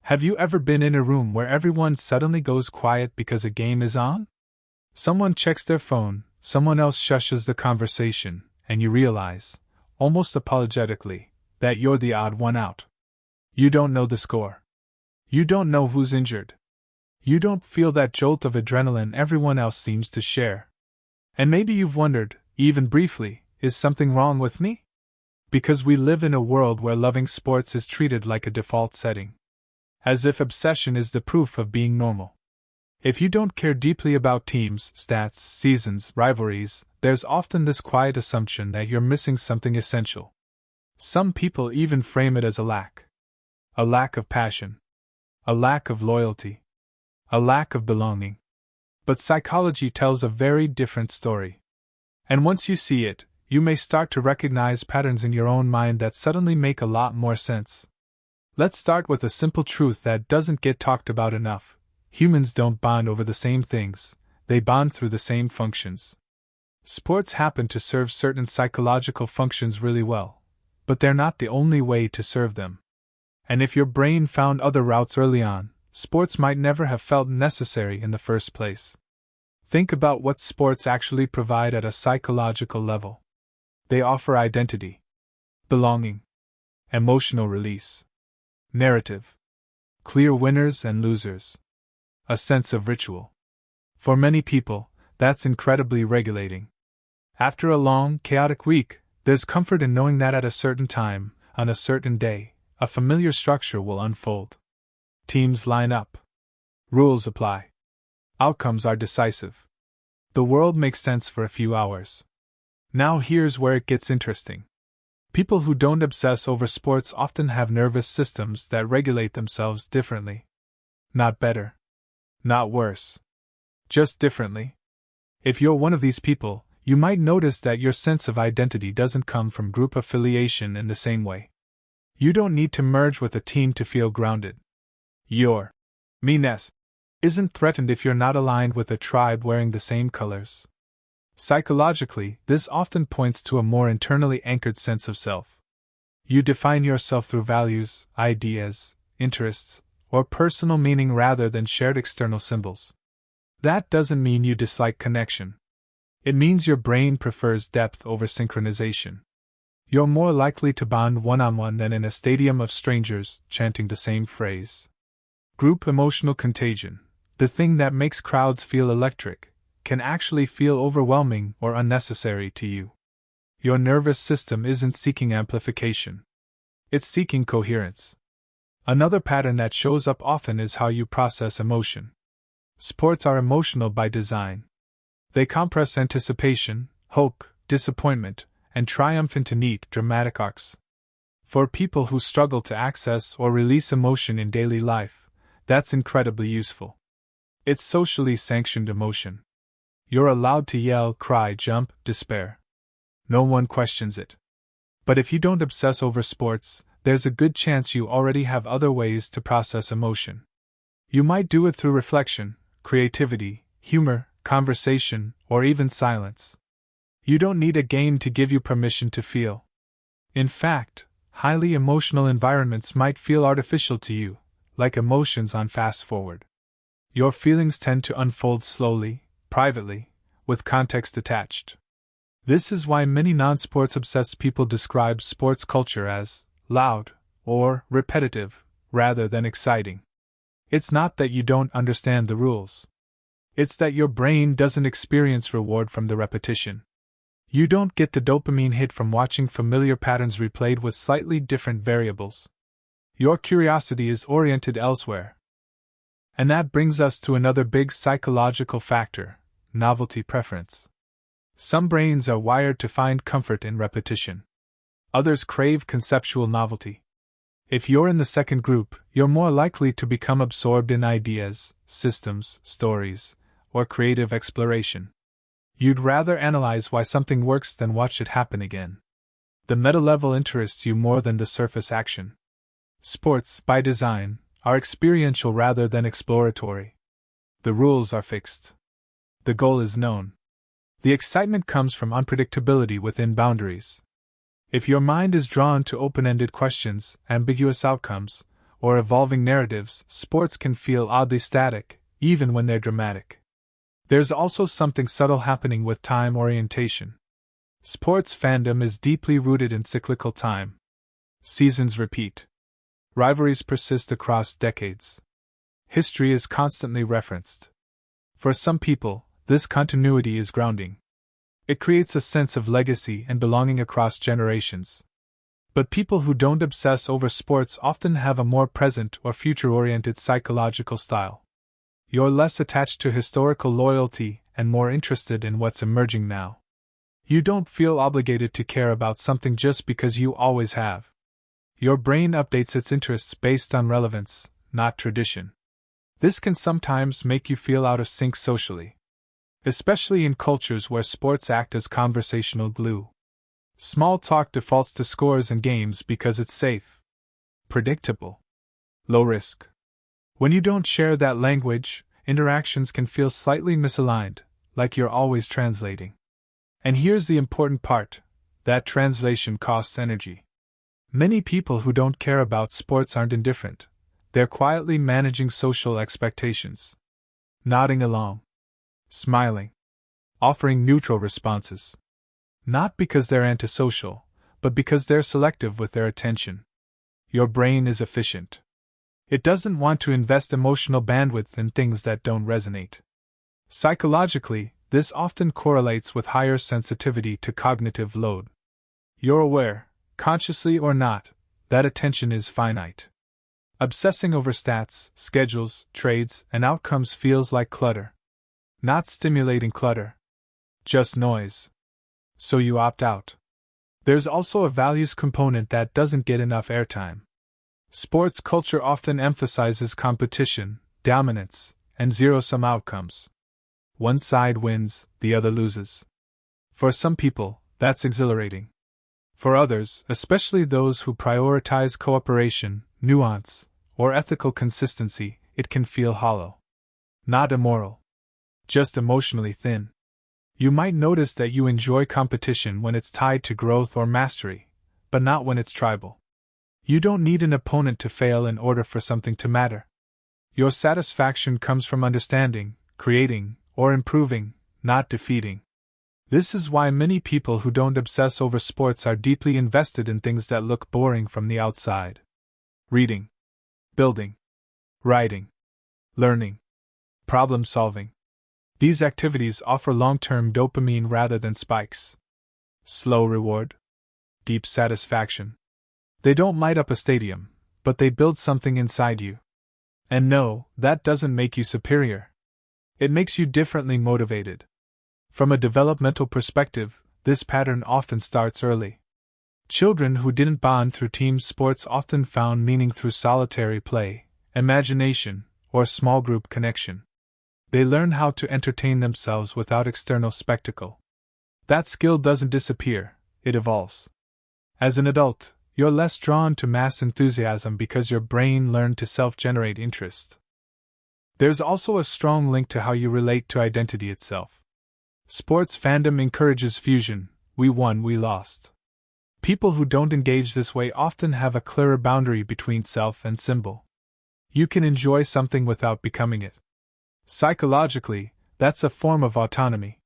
Have you ever been in a room where everyone suddenly goes quiet because a game is on? Someone checks their phone, someone else shushes the conversation, and you realize, almost apologetically, that you're the odd one out. You don't know the score. You don't know who's injured. You don't feel that jolt of adrenaline everyone else seems to share. And maybe you've wondered, even briefly, is something wrong with me? Because we live in a world where loving sports is treated like a default setting. As if obsession is the proof of being normal. If you don't care deeply about teams, stats, seasons, rivalries, there's often this quiet assumption that you're missing something essential. Some people even frame it as a lack. A lack of passion. A lack of loyalty. A lack of belonging. But psychology tells a very different story. And once you see it, you may start to recognize patterns in your own mind that suddenly make a lot more sense. Let's start with a simple truth that doesn't get talked about enough. Humans don't bond over the same things, they bond through the same functions. Sports happen to serve certain psychological functions really well, but they're not the only way to serve them. And if your brain found other routes early on, sports might never have felt necessary in the first place. Think about what sports actually provide at a psychological level. They offer identity, belonging, emotional release, narrative, clear winners and losers, a sense of ritual. For many people, that's incredibly regulating. After a long, chaotic week, there's comfort in knowing that at a certain time, on a certain day, a familiar structure will unfold. Teams line up. Rules apply. Outcomes are decisive. The world makes sense for a few hours. Now here's where it gets interesting. People who don't obsess over sports often have nervous systems that regulate themselves differently. Not better. Not worse. Just differently. If you're one of these people, you might notice that your sense of identity doesn't come from group affiliation in the same way. You don't need to merge with a team to feel grounded. Your me-ness isn't threatened if you're not aligned with a tribe wearing the same colors. Psychologically, this often points to a more internally anchored sense of self. You define yourself through values, ideas, interests, or personal meaning rather than shared external symbols. That doesn't mean you dislike connection. It means your brain prefers depth over synchronization. You're more likely to bond one-on-one than in a stadium of strangers chanting the same phrase. Group emotional contagion, the thing that makes crowds feel electric, can actually feel overwhelming or unnecessary to you. Your nervous system isn't seeking amplification. It's seeking coherence. Another pattern that shows up often is how you process emotion. Sports are emotional by design. They compress anticipation, hope, disappointment, and triumph into neat, dramatic arcs. For people who struggle to access or release emotion in daily life, that's incredibly useful. It's socially sanctioned emotion. You're allowed to yell, cry, jump, despair. No one questions it. But if you don't obsess over sports, there's a good chance you already have other ways to process emotion. You might do it through reflection, creativity, humor, conversation, or even silence. You don't need a game to give you permission to feel. In fact, highly emotional environments might feel artificial to you, like emotions on fast forward. Your feelings tend to unfold slowly, privately, with context attached. This is why many non-sports obsessed people describe sports culture as loud or repetitive, rather than exciting. It's not that you don't understand the rules. It's that your brain doesn't experience reward from the repetition. You don't get the dopamine hit from watching familiar patterns replayed with slightly different variables. Your curiosity is oriented elsewhere. And that brings us to another big psychological factor: novelty preference. Some brains are wired to find comfort in repetition. Others crave conceptual novelty. If you're in the second group, you're more likely to become absorbed in ideas, systems, stories, or creative exploration. You'd rather analyze why something works than watch it happen again. The meta-level interests you more than the surface action. Sports, by design, are experiential rather than exploratory. The rules are fixed. The goal is known. The excitement comes from unpredictability within boundaries. If your mind is drawn to open-ended questions, ambiguous outcomes, or evolving narratives, sports can feel oddly static, even when they're dramatic. There's also something subtle happening with time orientation. Sports fandom is deeply rooted in cyclical time. Seasons repeat. Rivalries persist across decades. History is constantly referenced. For some people, this continuity is grounding. It creates a sense of legacy and belonging across generations. But people who don't obsess over sports often have a more present or future-oriented psychological style. You're less attached to historical loyalty and more interested in what's emerging now. You don't feel obligated to care about something just because you always have. Your brain updates its interests based on relevance, not tradition. This can sometimes make you feel out of sync socially, especially in cultures where sports act as conversational glue. Small talk defaults to scores and games because it's safe, predictable, low risk. When you don't share that language, interactions can feel slightly misaligned, like you're always translating. And here's the important part: that translation costs energy. Many people who don't care about sports aren't indifferent. They're quietly managing social expectations. Nodding along. Smiling. Offering neutral responses. Not because they're antisocial, but because they're selective with their attention. Your brain is efficient. It doesn't want to invest emotional bandwidth in things that don't resonate. Psychologically, this often correlates with higher sensitivity to cognitive load. You're aware, consciously or not, that attention is finite. Obsessing over stats, schedules, trades, and outcomes feels like clutter. Not stimulating clutter. Just noise. So you opt out. There's also a values component that doesn't get enough airtime. Sports culture often emphasizes competition, dominance, and zero-sum outcomes. One side wins, the other loses. For some people, that's exhilarating. For others, especially those who prioritize cooperation, nuance, or ethical consistency, it can feel hollow. Not immoral. Just emotionally thin. You might notice that you enjoy competition when it's tied to growth or mastery, but not when it's tribal. You don't need an opponent to fail in order for something to matter. Your satisfaction comes from understanding, creating, or improving, not defeating. This is why many people who don't obsess over sports are deeply invested in things that look boring from the outside. Reading. Building. Writing. Learning. Problem solving. These activities offer long-term dopamine rather than spikes. Slow reward. Deep satisfaction. They don't light up a stadium, but they build something inside you. And no, that doesn't make you superior. It makes you differently motivated. From a developmental perspective, this pattern often starts early. Children who didn't bond through team sports often found meaning through solitary play, imagination, or small group connection. They learn how to entertain themselves without external spectacle. That skill doesn't disappear, it evolves. As an adult, you're less drawn to mass enthusiasm because your brain learned to self-generate interest. There's also a strong link to how you relate to identity itself. Sports fandom encourages fusion, we won, we lost. People who don't engage this way often have a clearer boundary between self and symbol. You can enjoy something without becoming it. Psychologically, that's a form of autonomy.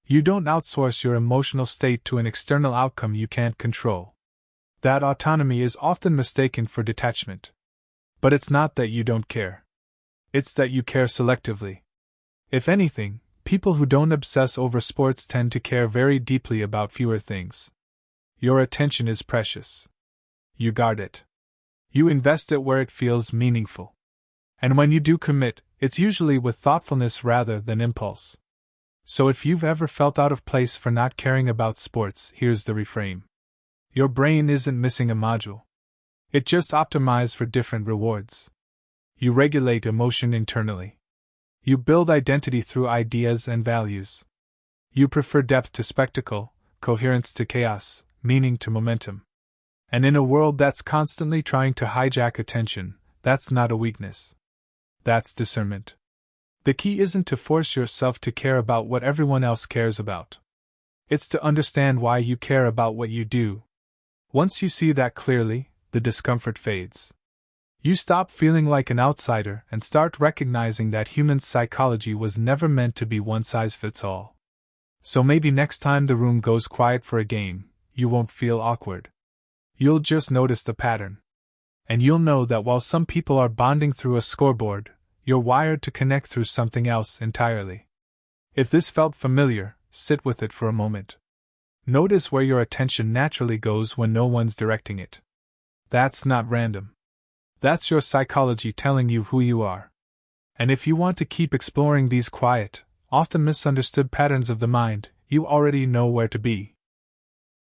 You don't outsource your emotional state to an external outcome you can't control. That autonomy is often mistaken for detachment. But it's not that you don't care. It's that you care selectively. If anything, people who don't obsess over sports tend to care very deeply about fewer things. Your attention is precious. You guard it. You invest it where it feels meaningful. And when you do commit, it's usually with thoughtfulness rather than impulse. So if you've ever felt out of place for not caring about sports, here's the reframe. Your brain isn't missing a module. It just optimized for different rewards. You regulate emotion internally. You build identity through ideas and values. You prefer depth to spectacle, coherence to chaos, meaning to momentum. And in a world that's constantly trying to hijack attention, that's not a weakness. That's discernment. The key isn't to force yourself to care about what everyone else cares about. It's to understand why you care about what you do. Once you see that clearly, the discomfort fades. You stop feeling like an outsider and start recognizing that human psychology was never meant to be one size fits all. So maybe next time the room goes quiet for a game, you won't feel awkward. You'll just notice the pattern. And you'll know that while some people are bonding through a scoreboard, you're wired to connect through something else entirely. If this felt familiar, sit with it for a moment. Notice where your attention naturally goes when no one's directing it. That's not random. That's your psychology telling you who you are. And if you want to keep exploring these quiet, often misunderstood patterns of the mind, you already know where to be.